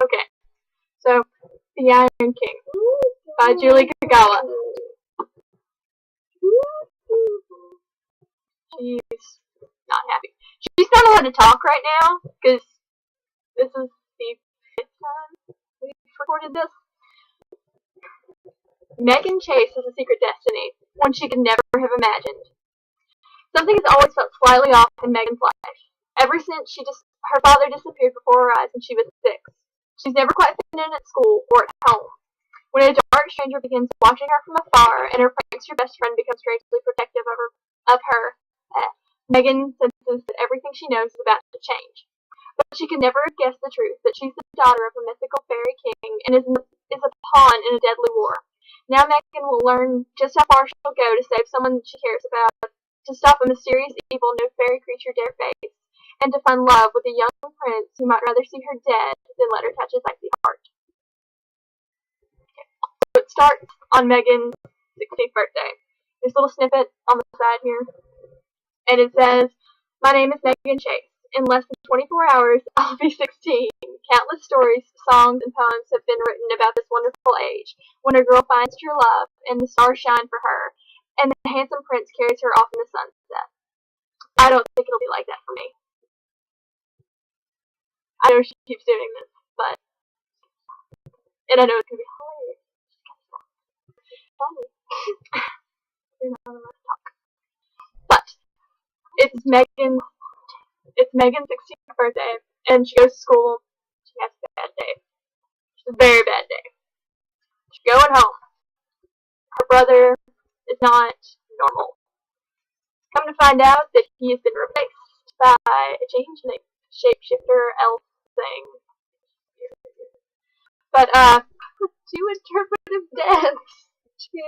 Okay, so The Iron King by Julie Kagawa. She's not happy. She's not allowed to talk right now because this is the fifth time we've recorded this. Megan Chase has a secret destiny, one she could never have imagined. Something has always felt slightly off in Megan's life. Ever since her father disappeared before her eyes when she was 6. She's never quite fit in at school or at home. When a dark stranger begins watching her from afar and her prankster best friend becomes strangely protective of her, Megan senses that everything she knows is about to change. But she could never have guessed the truth, that she's the daughter of a mythical fairy king and is a pawn in a deadly war. Now Megan will learn just how far she'll go to save someone she cares about, to stop a mysterious evil no fairy creature dare face, and to find love with a young prince who might rather see her dead than let her touch his icy heart. So it starts on Megan's 16th birthday. This little snippet on the side here, and it says, "My name is Megan Chase. In less than 24 hours, I'll be 16. Countless stories, songs, and poems have been written about this wonderful age, when a girl finds true love, and the stars shine for her, and the handsome prince carries her off in the sunset. I don't think it'll be like that for me." I know she keeps doing this, and I know it's gonna be hilarious. You're not allowed to talk. But it's Megan's 16th birthday, and she goes to school. She has a bad day. It's a very bad day. She's going home. Her brother is not normal. Come to find out that he has been replaced by a changeling, shapeshifter, elf thing. But, 2 interpretive deaths to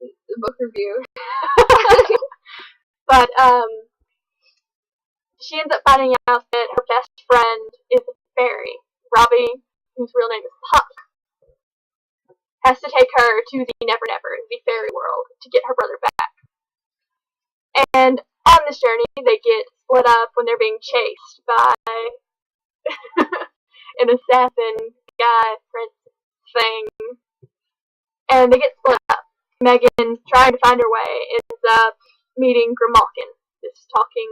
the book review. But, she ends up finding out that her best friend is a fairy. Robbie, whose real name is Puck, has to take her to the Never Never, the fairy world, to get her brother back. And on this journey, they get split up when they're being chased by an assassin guy, prince thing. And they get split up. Megan, trying to find her way, ends up meeting Grimalkin, this talking,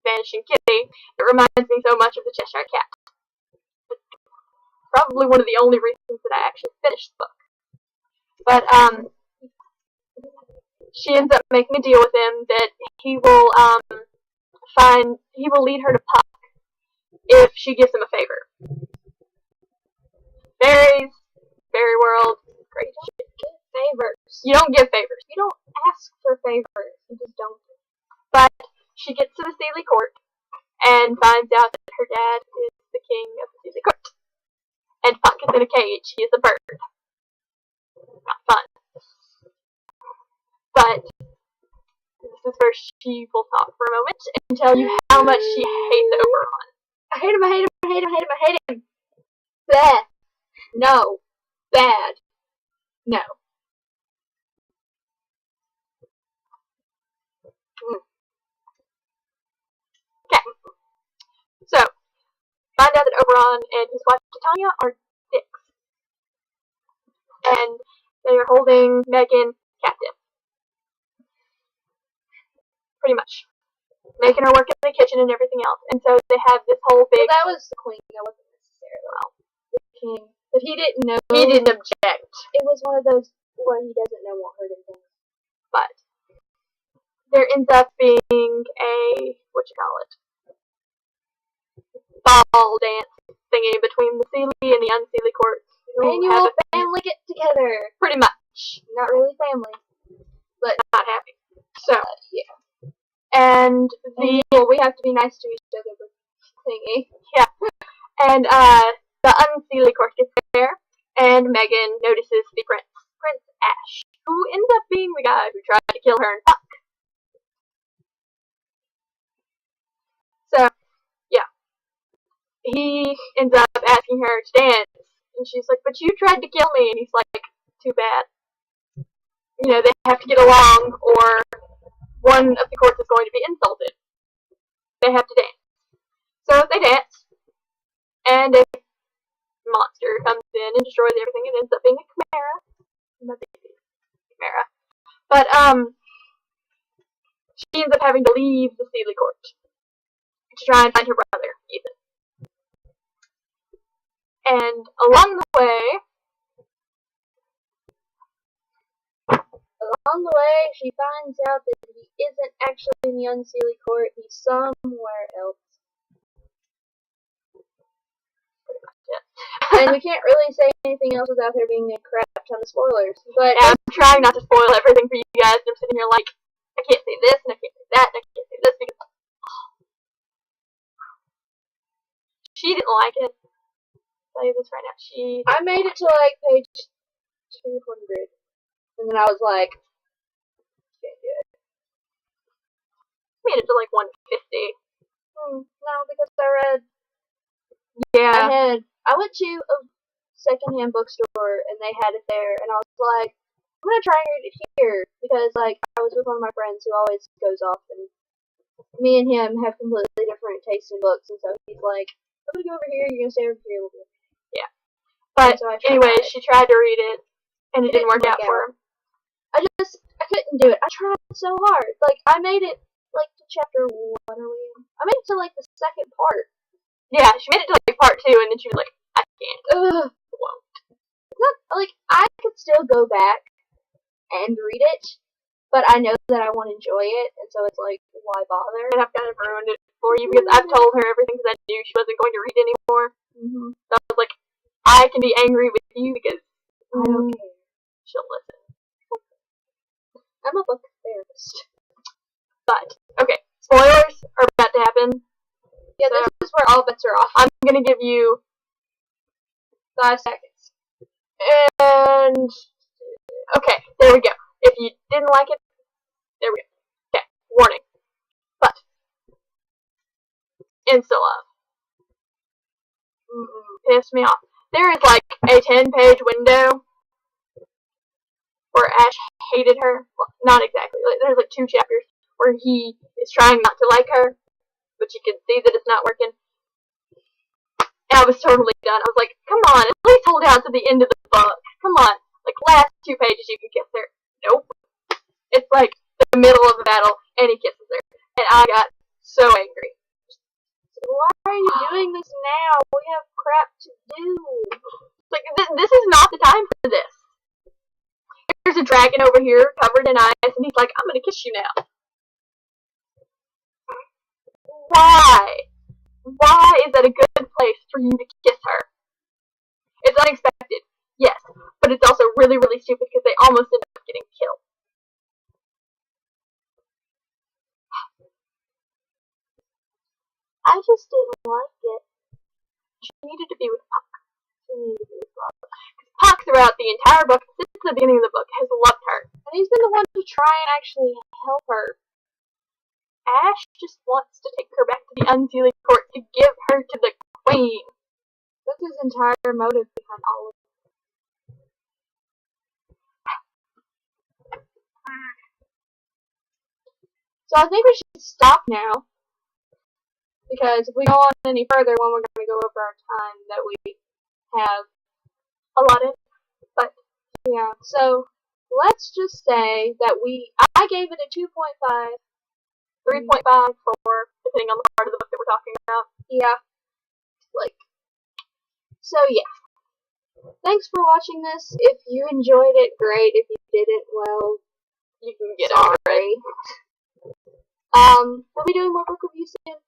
vanishing kitty that reminds me so much of the Cheshire Cat. It's probably one of the only reasons that I actually finished the book. But, she ends up making a deal with him that he will lead her to Puck if she gives him a favor. Fairies, fairy world, great. Favors. You don't give favors. You don't ask for favors. You just don't. But she gets to the Sealy Court and finds out that her dad is the king of the Sealy Court. And Puck is in a cage. He is a bird. Not fun. But this is where she will talk for a moment and tell you how much she hates Oberon. I hate him, I hate him, I hate him, I hate him, I hate him. Bad. No. Bad. No. Okay. So, find out that Oberon and his wife Titania are dicks. And they are holding Megan captive. Pretty much. Making her work in the kitchen and everything else. And so they have this whole big... Well, that was the queen. That wasn't necessarily the king. But he didn't know. He didn't object. It was one of those where he doesn't know what hurt him. But there ends up being a, ball dance thingy between the Sealy and the unsealy courts. Annual family get together. Pretty much. Not really family. But not happy. So, yeah. And we have to be nice to each other with thingy. Yeah. And the unsealy court gets there, and Megan notices the Prince Ash, who ends up being the guy who tried to kill her and Puck. So, yeah. He ends up asking her to dance, and she's like, "But you tried to kill me," and he's like, "Too bad. You know, they have to get along, or one of the courts is going to be insulted. They have to dance." So they dance, and and destroys everything. It ends up being a chimera. Not a chimera. But, she ends up having to leave the Sealy Court to try and find her brother, Ethan. And along the way, she finds out that he isn't actually in the Unseelie Court. He's somewhere else. And we can't really say anything else without there being a crap ton of spoilers. But I'm trying not to spoil everything for you guys. I'm sitting here like, I can't say this, and I can't say that, and I can't say this because she didn't like it. I'll tell you this right now. I made it to like page 200, and then I was like, can't do it. Made it to like 150. No, because I read. Yeah. I went to a secondhand bookstore and they had it there, and I was like, I'm gonna try and read it here because like I was with one of my friends who always goes off, and me and him have completely different tastes in books, and so he's like, I'm gonna go over here, you're gonna stay over here. Yeah. But so anyway, she tried to read it, and it didn't work out for her. I couldn't do it. I tried so hard. Like I made it like to chapter, what are we in? I made it to like the second part. Yeah, she made it to like part 2, and then she was like, I can't. Ugh. Not, like, I could still go back and read it, but I know that I want to enjoy it, and so it's like, why bother? And I've kind of ruined it for you because I've told her everything because I knew she wasn't going to read anymore. So I was like, I can be angry with you because I don't care. She'll listen. I'm a book therapist. But, okay, spoilers are about to happen. Yeah, so this is where all bets are off. I'm going to give you 5 seconds. And, okay, there we go. If you didn't like it, there we go. Okay, warning. But, insta-love. Pissed me off. There is like a 10-page window where Ash hated her. Well, not exactly. There's like 2 chapters where he is trying not to like her, but you can see that it's not working. And I was totally done. I was like, come on, at least hold out to the end of the book. Come on. Like, last 2 pages you can kiss her. Nope. It's like the middle of the battle, and he kisses her. And I got so angry. Why are you doing this now? We have crap to do. Like, this is not the time for this. There's a dragon over here covered in ice, and he's like, I'm gonna kiss you now. Why? Why is that a good place for you to kiss her? It's unexpected, yes, but it's also really, really stupid because they almost end up getting killed. I just didn't like it. She needed to be with Puck. She needed to be with Love. Because Puck, throughout the entire book, since the beginning of the book, has loved her. And he's been the one to try and actually help her. Ash just wants to take her back to the Unseelie Court to give her to the Queen. That's his entire motive behind all of it. So I think we should stop now. Because if we go on any further, when we're going to go over our time that we have allotted. But, yeah, so let's just say that I gave it a 2.5. 3.5, 4, depending on the part of the book that we're talking about. Yeah. So yeah. Thanks for watching this. If you enjoyed it, great. If you didn't, well, you can get over it. We'll be doing more book reviews soon.